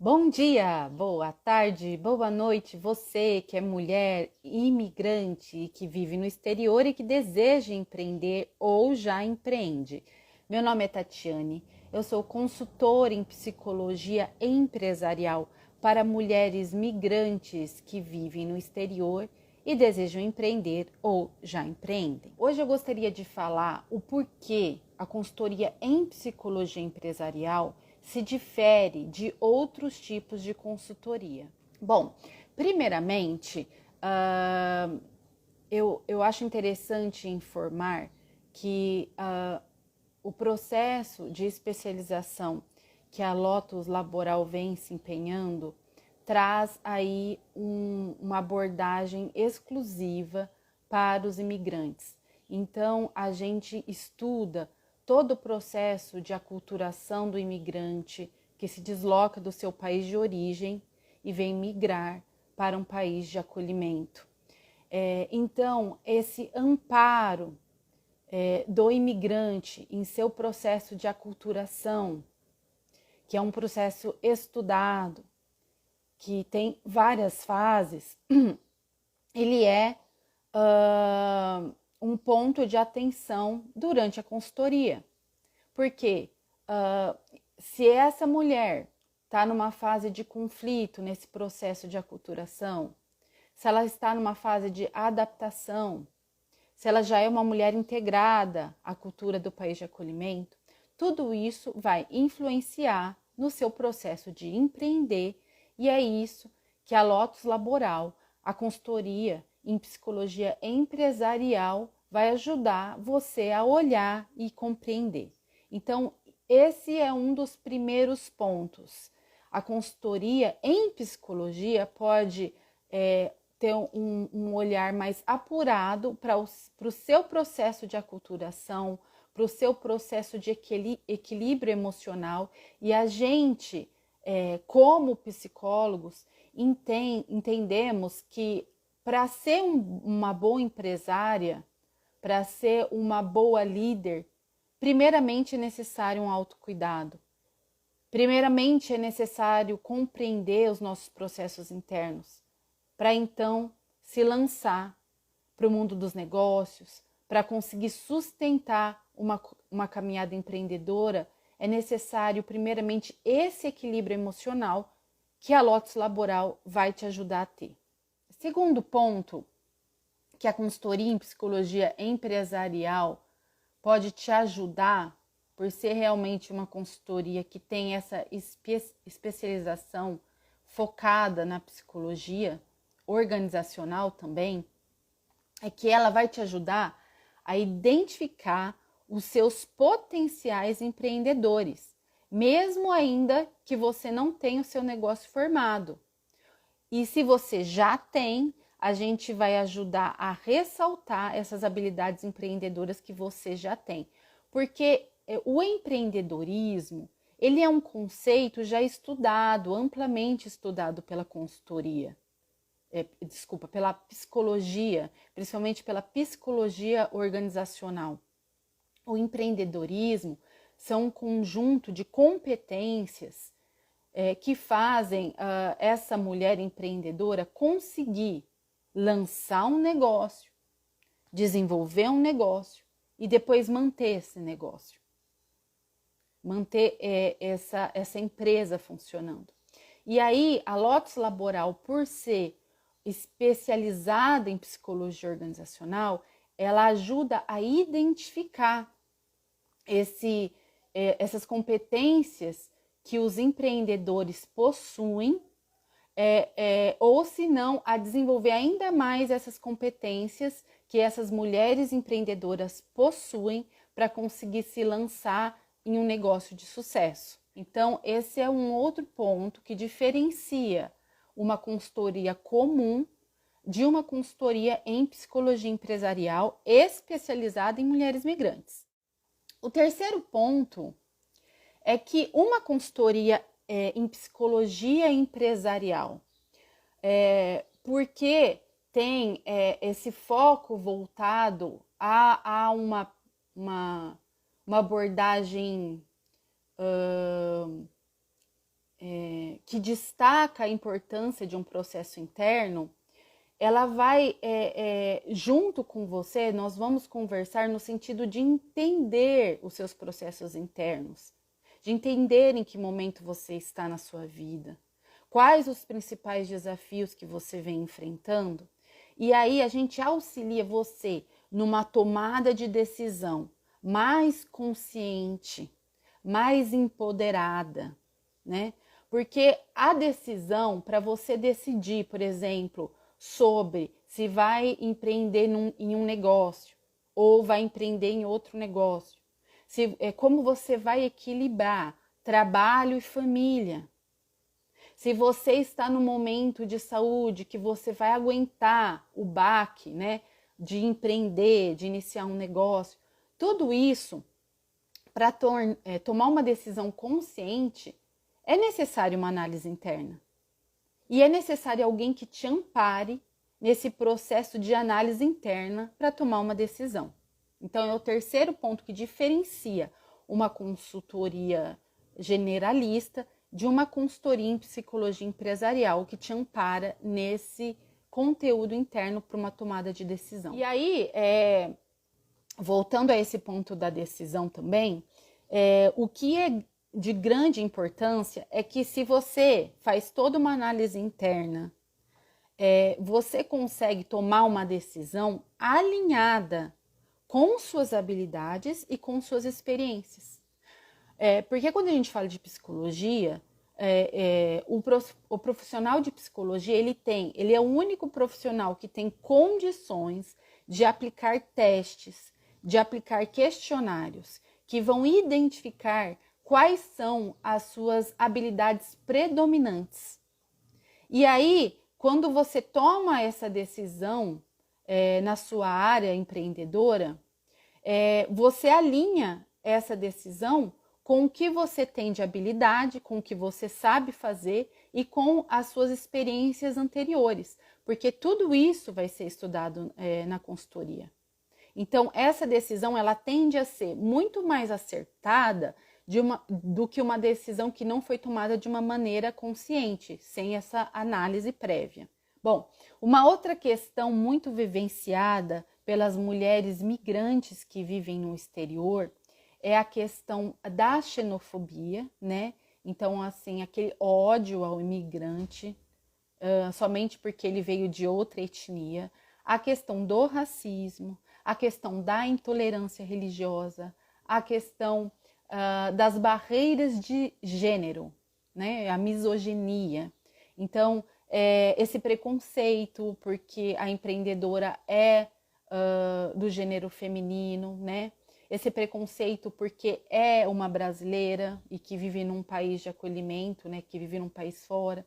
Bom dia, boa tarde, boa noite, você que é mulher imigrante e que vive no exterior e que deseja empreender ou já empreende. Meu nome é Tatiane, eu sou consultora em psicologia empresarial para mulheres migrantes que vivem no exterior e desejam empreender ou já empreendem. Hoje eu gostaria de falar o porquê a consultoria em psicologia empresarial se difere de outros tipos de consultoria. Bom, primeiramente, eu acho interessante informar que o processo de especialização que a Lotus Laboral vem se empenhando traz aí uma abordagem exclusiva para os imigrantes. Então, a gente estuda todo o processo de aculturação do imigrante que se desloca do seu país de origem e vem migrar para um país de acolhimento. Então, esse amparo do imigrante em seu processo de aculturação, que é um processo estudado, que tem várias fases, ele é um ponto de atenção durante a consultoria. Porque se essa mulher está numa fase de conflito nesse processo de aculturação, se ela está numa fase de adaptação, se ela já é uma mulher integrada à cultura do país de acolhimento, tudo isso vai influenciar no seu processo de empreender, e é isso que a Lotus Laboral, a consultoria em psicologia empresarial, vai ajudar você a olhar e compreender. Então, esse é um dos primeiros pontos. A consultoria em psicologia pode ter um olhar mais apurado para o seu processo de aculturação, para o seu processo de equilíbrio emocional. E a gente, como psicólogos, entendemos que para ser uma boa empresária, para ser uma boa líder, primeiramente é necessário um autocuidado. Primeiramente é necessário compreender os nossos processos internos, para então se lançar para o mundo dos negócios, para conseguir sustentar uma caminhada empreendedora, é necessário primeiramente esse equilíbrio emocional que a Lotus Laboral vai te ajudar a ter. Segundo ponto, que a consultoria em psicologia empresarial pode te ajudar, por ser realmente uma consultoria que tem essa especialização focada na psicologia organizacional também, é que ela vai te ajudar a identificar os seus potenciais empreendedores, mesmo ainda que você não tenha o seu negócio formado. E se você já tem, a gente vai ajudar a ressaltar essas habilidades empreendedoras que você já tem. Porque o empreendedorismo, ele é um conceito já estudado, amplamente estudado pela consultoria. Pela psicologia, principalmente pela psicologia organizacional. O empreendedorismo são um conjunto de competências que fazem essa mulher empreendedora conseguir lançar um negócio, desenvolver um negócio e depois manter esse negócio, manter essa empresa funcionando. E aí a Lotus Laboral, por ser especializada em psicologia organizacional, ela ajuda a identificar essas competências que os empreendedores possuem, ou se não, a desenvolver ainda mais essas competências que essas mulheres empreendedoras possuem para conseguir se lançar em um negócio de sucesso. Então, esse é um outro ponto que diferencia uma consultoria comum de uma consultoria em psicologia empresarial especializada em mulheres migrantes. O terceiro ponto é que uma consultoria em psicologia empresarial, porque tem esse foco voltado a uma abordagem que destaca a importância de um processo interno, ela vai, junto com você, nós vamos conversar no sentido de entender os seus processos internos, de entender em que momento você está na sua vida, quais os principais desafios que você vem enfrentando. E aí a gente auxilia você numa tomada de decisão mais consciente, mais empoderada, né? Porque a decisão, para você decidir, por exemplo, sobre se vai empreender em um negócio ou vai empreender em outro negócio, como você vai equilibrar trabalho e família. Se você está no momento de saúde que você vai aguentar o baque, né, de empreender, de iniciar um negócio, tudo isso, para tomar uma decisão consciente, é necessário uma análise interna. E é necessário alguém que te ampare nesse processo de análise interna para tomar uma decisão. Então, é o terceiro ponto que diferencia uma consultoria generalista de uma consultoria em psicologia empresarial que te ampara nesse conteúdo interno para uma tomada de decisão. E aí, voltando a esse ponto da decisão também, o que é de grande importância é que se você faz toda uma análise interna, você consegue tomar uma decisão alinhada com suas habilidades e com suas experiências. Porque quando a gente fala de psicologia, o profissional de psicologia, ele é o único profissional que tem condições de aplicar testes, de aplicar questionários, que vão identificar quais são as suas habilidades predominantes. E aí, quando você toma essa decisão na sua área empreendedora, você alinha essa decisão com o que você tem de habilidade, com o que você sabe fazer e com as suas experiências anteriores, porque tudo isso vai ser estudado na consultoria. Então, essa decisão ela tende a ser muito mais acertada do que uma decisão que não foi tomada de uma maneira consciente, sem essa análise prévia. Bom, uma outra questão muito vivenciada pelas mulheres migrantes que vivem no exterior é a questão da xenofobia, né? Então, assim, aquele ódio ao imigrante, somente porque ele veio de outra etnia, a questão do racismo, a questão da intolerância religiosa, a questão das barreiras de gênero, né? A misoginia. Então, esse preconceito, porque a empreendedora é do gênero feminino, né? Esse preconceito porque é uma brasileira e que vive num país de acolhimento, né? Que vive num país fora.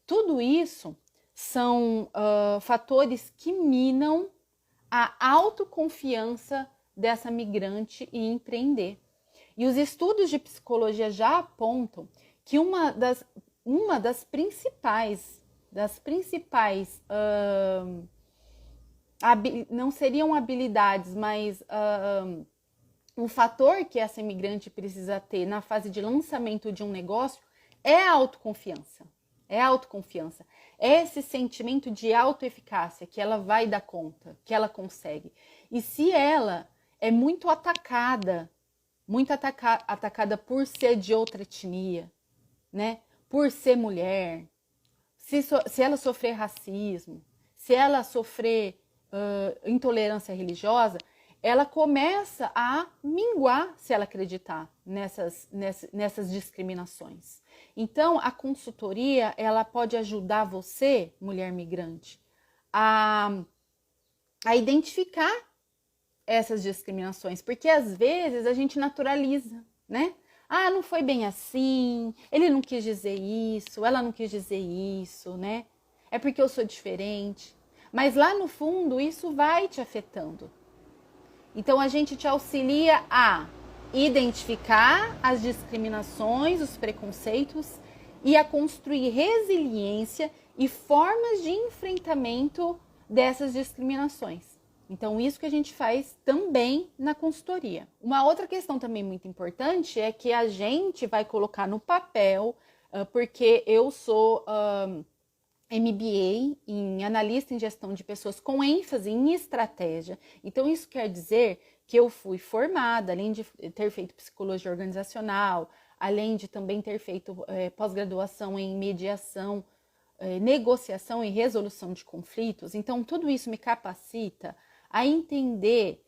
Tudo isso são fatores que minam a autoconfiança dessa migrante em empreender. E os estudos de psicologia já apontam que uma das principais não seriam habilidades, mas um fator que essa imigrante precisa ter na fase de lançamento de um negócio é a autoconfiança. É a autoconfiança. É esse sentimento de autoeficácia, que ela vai dar conta, que ela consegue. E se ela é muito atacada por ser de outra etnia, né? Por ser mulher, se ela sofrer racismo, se ela sofrer intolerância religiosa, ela começa a minguar se ela acreditar nessas discriminações. Então, a consultoria, ela pode ajudar você, mulher migrante, a identificar essas discriminações, porque às vezes a gente naturaliza, né? Ah, não foi bem assim, ele não quis dizer isso, ela não quis dizer isso, né? É porque eu sou diferente. Mas lá no fundo, isso vai te afetando. Então, a gente te auxilia a identificar as discriminações, os preconceitos e a construir resiliência e formas de enfrentamento dessas discriminações. Então, isso que a gente faz também na consultoria. Uma outra questão também muito importante é que a gente vai colocar no papel porque eu sou MBA em analista em gestão de pessoas com ênfase em estratégia. Então, isso quer dizer que eu fui formada, além de ter feito psicologia organizacional, além de também ter feito pós-graduação em mediação, negociação e resolução de conflitos. Então, tudo isso me capacita a entender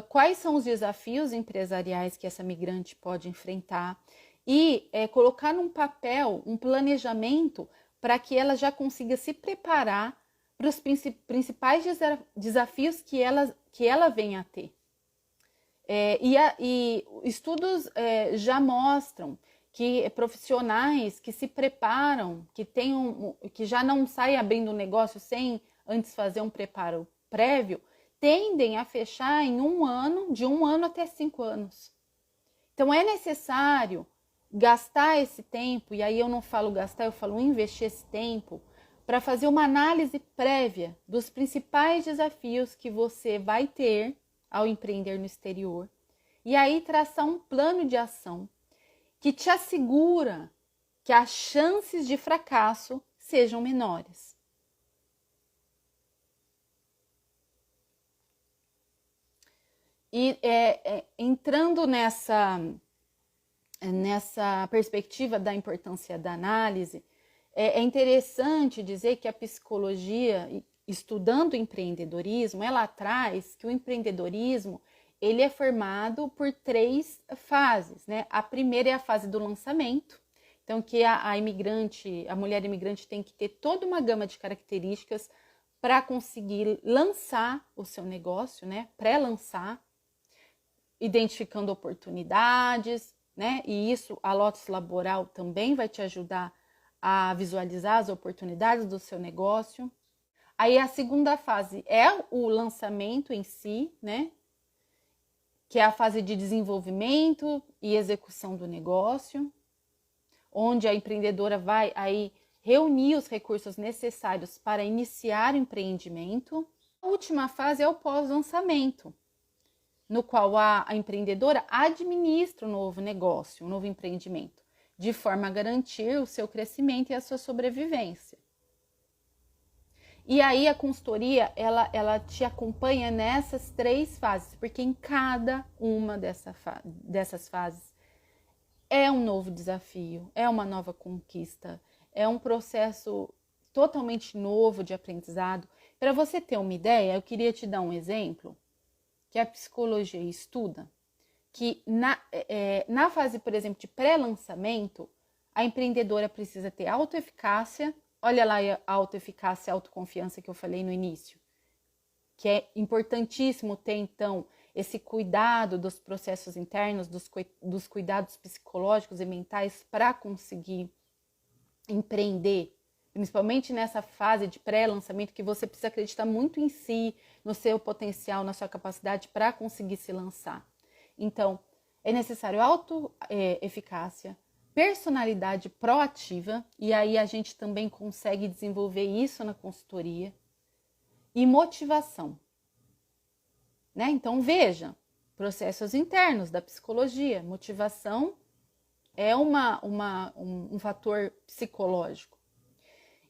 quais são os desafios empresariais que essa migrante pode enfrentar e colocar num papel um planejamento para que ela já consiga se preparar para os principais desafios que ela venha a ter. E estudos já mostram que profissionais que se preparam, que já não saem abrindo um negócio sem antes fazer um preparo prévio, tendem a fechar em de 1 ano até 5 anos. Então é necessário gastar esse tempo, e aí eu não falo gastar, eu falo investir esse tempo, para fazer uma análise prévia dos principais desafios que você vai ter ao empreender no exterior. E aí traçar um plano de ação que te assegura que as chances de fracasso sejam menores. E entrando nessa perspectiva da importância da análise, é interessante dizer que a psicologia, estudando empreendedorismo, ela traz que o empreendedorismo ele é formado por 3 fases, né? A primeira é a fase do lançamento, então que a mulher imigrante tem que ter toda uma gama de características para conseguir lançar o seu negócio, né? Pré-lançar, identificando oportunidades, né? E isso a Lotus Laboral também vai te ajudar a visualizar as oportunidades do seu negócio. Aí a segunda fase é o lançamento em si, né? Que é a fase de desenvolvimento e execução do negócio, onde a empreendedora vai aí reunir os recursos necessários para iniciar o empreendimento. A última fase é o pós-lançamento, no qual a empreendedora administra o novo negócio, o novo empreendimento, de forma a garantir o seu crescimento e a sua sobrevivência. E aí a consultoria, ela te acompanha nessas 3 fases, porque em cada uma dessas fases é um novo desafio, é uma nova conquista, é um processo totalmente novo de aprendizado. Para você ter uma ideia, eu queria te dar um exemplo que a psicologia estuda, que na fase, por exemplo, de pré-lançamento, a empreendedora precisa ter autoeficácia. Olha lá a autoeficácia e a autoconfiança que eu falei no início, que é importantíssimo ter, então, esse cuidado dos processos internos, dos cuidados psicológicos e mentais para conseguir empreender, principalmente nessa fase de pré-lançamento, que você precisa acreditar muito em si, no seu potencial, na sua capacidade para conseguir se lançar. Então, é necessário autoeficácia, personalidade proativa, e aí a gente também consegue desenvolver isso na consultoria, e motivação. Né? Então, veja, processos internos da psicologia. Motivação é um fator psicológico.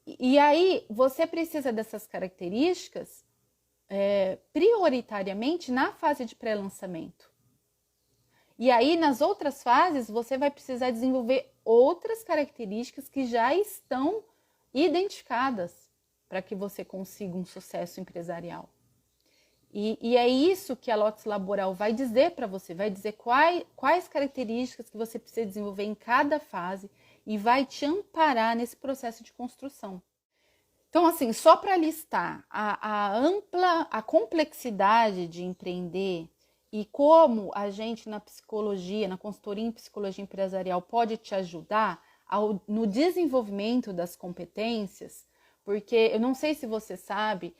E aí, você precisa dessas características prioritariamente na fase de pré-lançamento. E aí, nas outras fases, você vai precisar desenvolver outras características que já estão identificadas para que você consiga um sucesso empresarial. E é isso que a Lotus Laboral vai dizer para você, vai dizer quais características que você precisa desenvolver em cada fase e vai te amparar nesse processo de construção. Então, assim, só para listar a complexidade de empreender e como a gente na psicologia, na consultoria em psicologia empresarial pode te ajudar no desenvolvimento das competências, porque eu não sei se você sabe,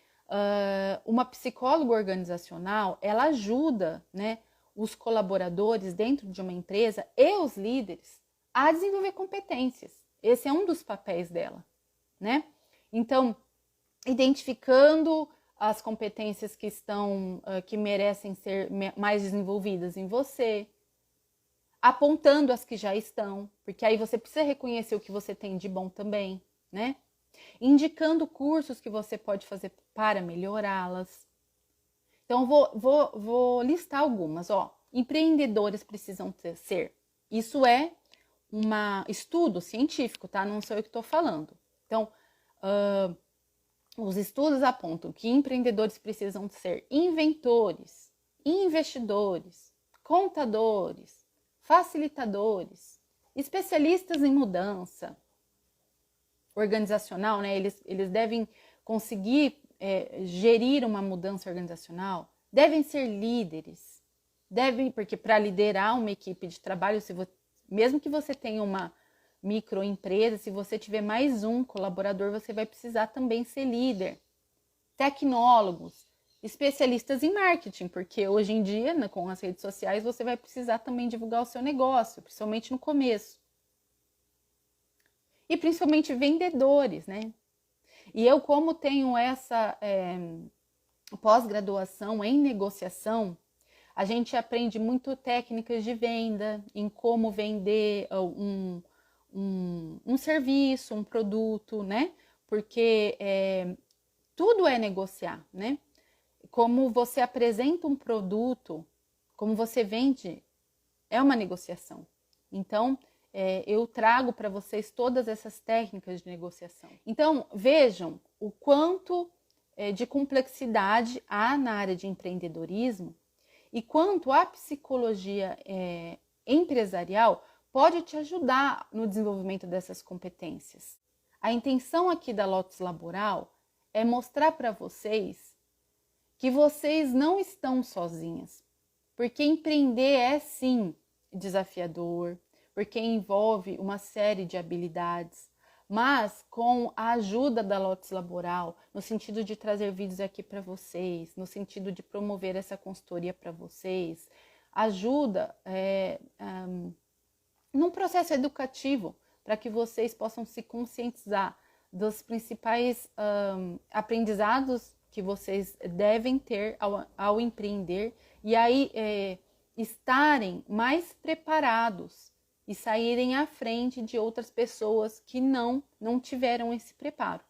uma psicóloga organizacional, ela ajuda, né, os colaboradores dentro de uma empresa e os líderes a desenvolver competências. Esse é um dos papéis dela, né? Então, identificando as competências que merecem ser mais desenvolvidas em você, apontando as que já estão, porque aí você precisa reconhecer o que você tem de bom também, né? Indicando cursos que você pode fazer para melhorá-las. Então, vou listar algumas, ó. Empreendedores precisam ser. Isso é um estudo científico, tá? Não sou eu que estou falando. Então, os estudos apontam que empreendedores precisam ser inventores, investidores, contadores, facilitadores, especialistas em mudança organizacional, né? Eles devem conseguir gerir uma mudança organizacional, devem ser líderes, porque para liderar uma equipe de trabalho, mesmo que você tenha uma microempresa, se você tiver mais um colaborador, você vai precisar também ser líder. Tecnólogos, especialistas em marketing, porque hoje em dia, né, com as redes sociais, você vai precisar também divulgar o seu negócio, principalmente no começo. E principalmente vendedores, né? E eu, como tenho essa pós-graduação em negociação, a gente aprende muito técnicas de venda, em como vender um serviço, um produto, né? Porque tudo é negociar, né? Como você apresenta um produto, como você vende, é uma negociação. Então, eu trago para vocês todas essas técnicas de negociação. Então, vejam o quanto de complexidade há na área de empreendedorismo e quanto a psicologia empresarial pode te ajudar no desenvolvimento dessas competências. A intenção aqui da Lotus Laboral é mostrar para vocês que vocês não estão sozinhas, porque empreender é sim desafiador, porque envolve uma série de habilidades, mas com a ajuda da Lotus Laboral, no sentido de trazer vídeos aqui para vocês, no sentido de promover essa consultoria para vocês, ajuda num processo educativo para que vocês possam se conscientizar dos principais aprendizados que vocês devem ter ao empreender e aí estarem mais preparados e saírem à frente de outras pessoas que não tiveram esse preparo.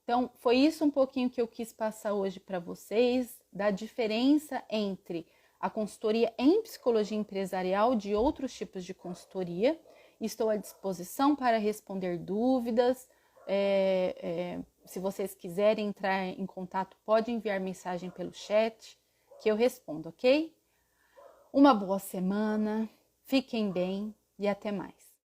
Então, foi isso um pouquinho que eu quis passar hoje para vocês, da diferença entre a consultoria em psicologia empresarial de outros tipos de consultoria. Estou à disposição para responder dúvidas. Se vocês quiserem entrar em contato, pode enviar mensagem pelo chat que eu respondo, ok? Uma boa semana, fiquem bem e até mais.